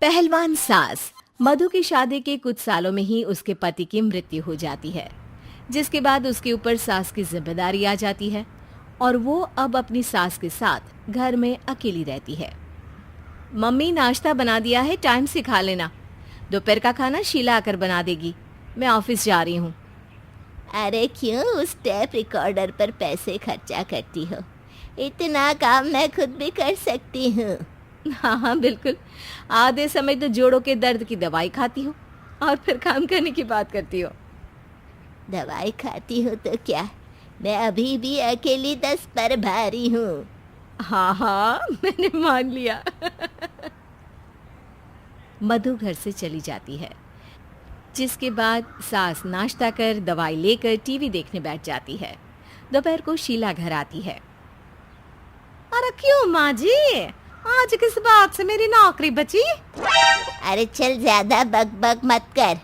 पहलवान सास। मधु की शादी के कुछ सालों में ही उसके पति की मृत्यु हो जाती है, जिसके बाद उसके ऊपर सास की जिम्मेदारी आ जाती है और वो अब अपनी सास के साथ घर में अकेली रहती है। मम्मी, नाश्ता बना दिया है, टाइम से खा लेना। दोपहर का खाना शीला आकर बना देगी। मैं ऑफिस जा रही हूँ। अरे क्यों उस टेप रिकॉर्डर पर पैसे खर्चा करती हो? इतना काम मैं खुद भी कर सकती हूँ। हाँ हाँ बिल्कुल। आधे समय तो जोड़ों के दर्द की दवाई खाती हो और फिर काम करने की बात करती हो। दवाई खाती हो तो क्या, मैं अभी भी अकेली 10 पर भारी हूँ। हाँ हाँ मैंने मान लिया। मधु घर से चली जाती है, जिसके बाद सास नाश्ता कर दवाई लेकर टीवी देखने बैठ जाती है। दोपहर को शीला घर आती है। अरे क्यों माँ जी, आज किस बात से मेरी नौकरी बची? अरे चल, ज्यादा बक मत कर,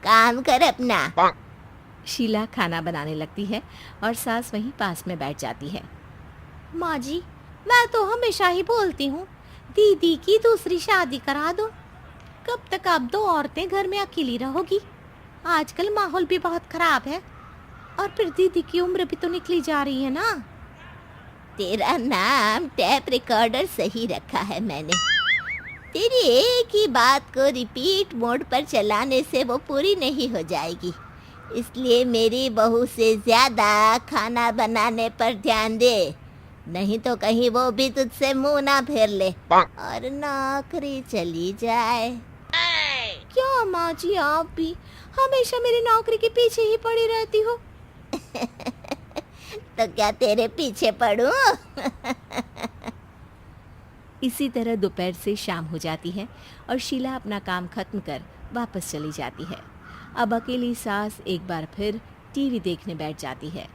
काम कर अपना। शीला खाना बनाने लगती है और सास वहीं पास में बैठ जाती है। माँ जी, मैं तो हमेशा ही बोलती हूँ, दीदी की दूसरी शादी करा दो। कब तक आप दो औरतें घर में अकेली रहोगी? आजकल माहौल भी बहुत खराब है और फिर दीदी की उम्र भी तो निकली जा रही है ना। तेरा नाम टेप रिकॉर्डर सही रखा है मैंने। तेरी एक ही बात को रिपीट मोड पर चलाने से वो पूरी नहीं हो जाएगी, इसलिए मेरी बहू से ज्यादा खाना बनाने पर ध्यान दे, नहीं तो कहीं वो भी तुझसे मुंह ना फेर ले और नौकरी चली जाए। क्या माँ जी, आप भी हमेशा मेरी नौकरी के पीछे ही पड़ी रहती हो? तो क्या तेरे पीछे पड़ूं? इसी तरह दोपहर से शाम हो जाती है और शीला अपना काम खत्म कर वापस चली जाती है। अब अकेली सास एक बार फिर टीवी देखने बैठ जाती है,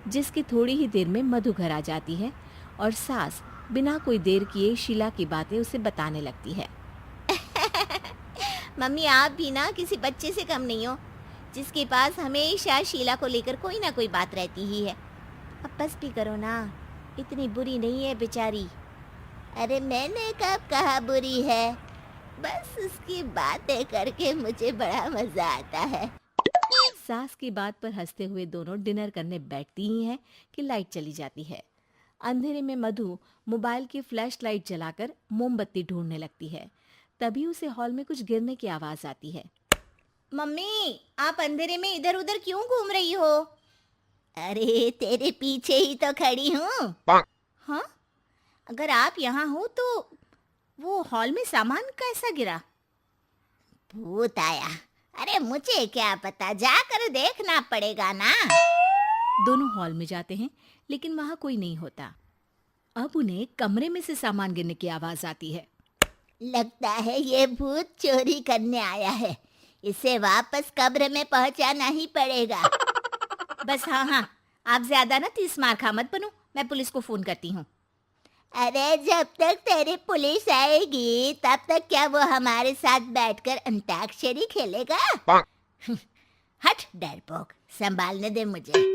जिसकी थोड़ी ही देर में मधु घर आ जाती है और सास बिना कोई देर किए शीला की बातें उसे बताने लगती है। मम्मी, आप भी ना किसी बच्चे से कम नहीं हो, जिसके पास हमेशा शीला को लेकर कोई ना कोई बात रहती ही है। अब बस भी करो ना, इतनी बुरी नहीं है बेचारी। अरे मैंने कब कहा बुरी है, बस उसकी बातें करके मुझे बड़ा मजा आता है। सास की बात पर हंसते हुए दोनों डिनर करने बैठती ही हैं कि लाइट चली जाती है। अंधेरे में मधु मोबाइल की फ्लैश लाइट जलाकर मोमबत्ती ढूंढने लगती है। तभी उसे हॉल में कुछ गिरने की आवाज आती है। मम्मी, आप अंधेरे में इधर उधर क्यों घूम रही हो? अरे तेरे पीछे ही तो खड़ी हूँ। हाँ, अगर आप यहाँ हो तो वो हॉल में सामान कैसा गिरा? भूत आया। अरे मुझे क्या पता, जाकर देखना पड़ेगा ना। दोनों हॉल में जाते हैं, लेकिन वहां कोई नहीं होता। अब उन्हें कमरे में से सामान गिरने की आवाज आती है। लगता है ये भूत चोरी करने आया है, इसे वापस कब्र में पहुंचाना ही पड़ेगा। बस हाँ हाँ, आप ज्यादा ना 30 मार खा मत बनो, मैं पुलिस को फोन करती हूँ। अरे जब तक तेरी पुलिस आएगी तब तक क्या वो हमारे साथ बैठकर अंताक्षरी खेलेगा? हट डरपोक, संभालने दे मुझे।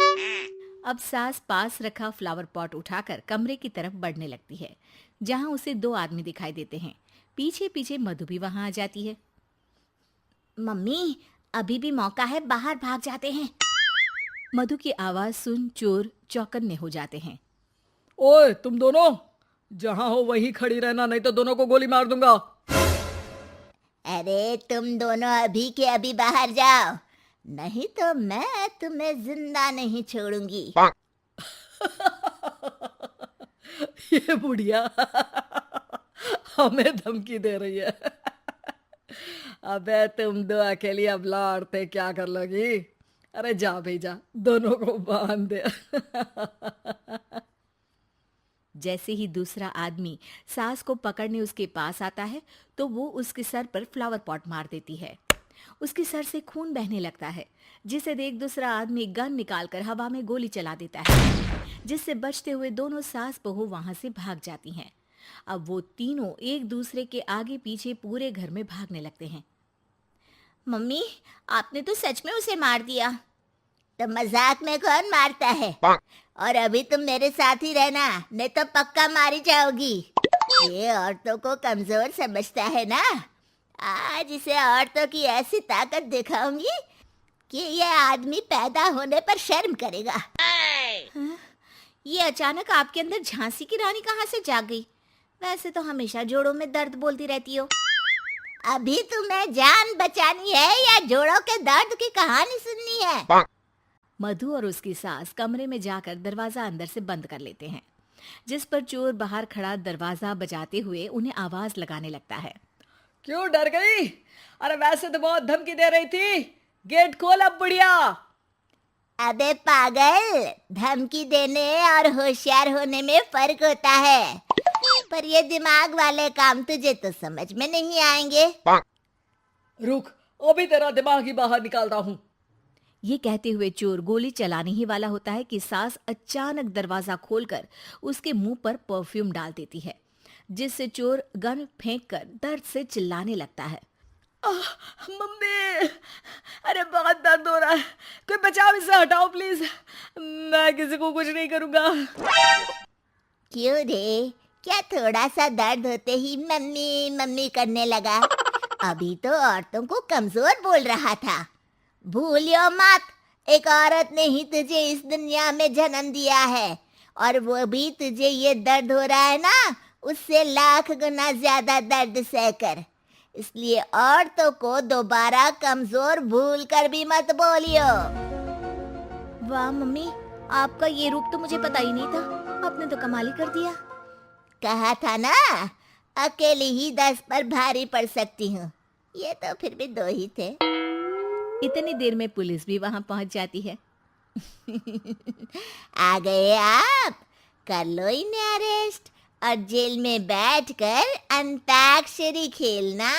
अब सास पास रखा फ्लावर पॉट उठाकर कमरे की तरफ बढ़ने लगती है, जहां उसे 2 आदमी दिखाई देते हैं। पीछे पीछे मधु भी वहां आ जाती है। मम्मी, अभी भी मौका है, बाहर भाग जाते हैं। मधु की आवाज सुन चोर चौकन्ने हो जाते हैं। ओए तुम दोनों, जहां हो वहीं खड़ी रहना, नहीं तो दोनों को गोली मार दूंगा। अरे तुम दोनों अभी के अभी बाहर जाओ, नहीं तो मैं तुम्हें जिंदा नहीं छोड़ूंगी। ये बुढ़िया हमें धमकी दे रही है। अबे तुम दो अकेली अब लड़ते क्या कर लोगी? अरे जा भेजा, दोनों को बांध दे। जैसे ही दूसरा आदमी सास को पकड़ने उसके पास आता है, तो वो उसके सर पर फ्लावर पॉट मार देती है। उसके सर से खून बहने लगता है, जिसे देख दूसरा आदमी गन निकालकर हवा में गोली चला देता है, जिससे बचते हुए दोनों सास बहू वहां से भाग जाती हैं। अब वो तीनों एक दूसरे के आगे पीछे पूरे घर में भागने लगते हैं। मम्मी, आपने तो सच में उसे मार दिया। तो मजाक में कौन मारता है? और अभी तुम मेरे साथ ही रहना, नहीं तो पक्का मारी जाओगी। ये औरतों को कमजोर समझता है ना। आज इसे औरतों की ऐसी ताकत दिखाऊंगी कि ये आदमी पैदा होने पर शर्म करेगा। ये अचानक आपके अंदर झांसी की रानी कहाँ से जाग गई? वैसे तो हमेशा जोड़ों में दर्द बोलती रहती हो। अभी तुम्हें जान बचानी है या जोड़ों के दर्द की कहानी सुननी है? मधु और उसकी सास कमरे में जाकर दरवाजा अंदर से बंद कर लेते हैं, जिस पर चोर बाहर खड़ा दरवाजा बजाते हुए उन्हें आवाज लगाने लगता है। क्यों डर गई? अरे वैसे तो बहुत धमकी दे रही थी। गेट खोल अब बुढ़िया। अबे पागल, धमकी देने और होशियार होने में फर्क होता है, पर ये दिमाग वाले काम तुझे तो समझ में नहीं आएंगे। रुक, अभी तेरा दिमाग ही बाहर निकालता हूँ। ये कहते हुए चोर गोली चलाने ही वाला होता है कि सास अचानक दरवाजा खोलकर उसके मुंह पर परफ्यूम डाल देती है, जिससे चोर गन फेंककर दर्द से चिल्लाने लगता है। मम्मी, अरे बहुत दर्द हो रहा है, कोई बचाओ, इसे हटाओ प्लीज। मैं किसी को कुछ नहीं करूंगा। क्यों रे, क्या थोड़ा सा दर्द होते ही मम्मी मम्मी करने लगा? अभी तो औरतों को कमजोर बोल रहा था। भूलियो मत, एक औरत ने ही तुझे इस दुनिया में जन्म दिया है, और वो भी तुझे ये दर्द हो रहा है ना, उससे लाख गुना ज्यादा दर्द सहकर। इसलिए औरतों को दोबारा कमजोर भूल कर भी मत बोलियो। वाह मम्मी, आपका ये रूप तो मुझे पता ही नहीं था। आपने तो कमाल ही कर दिया। कहा था ना, अकेली ही 10 पर भारी पड़ सकती हूँ। ये तो फिर भी 2 ही थे। इतनी देर में पुलिस भी वहां पहुंच जाती है। आ गए आप, कर लो इन्हें अरेस्ट और जेल में बैठकर अंताक्षरी खेलना।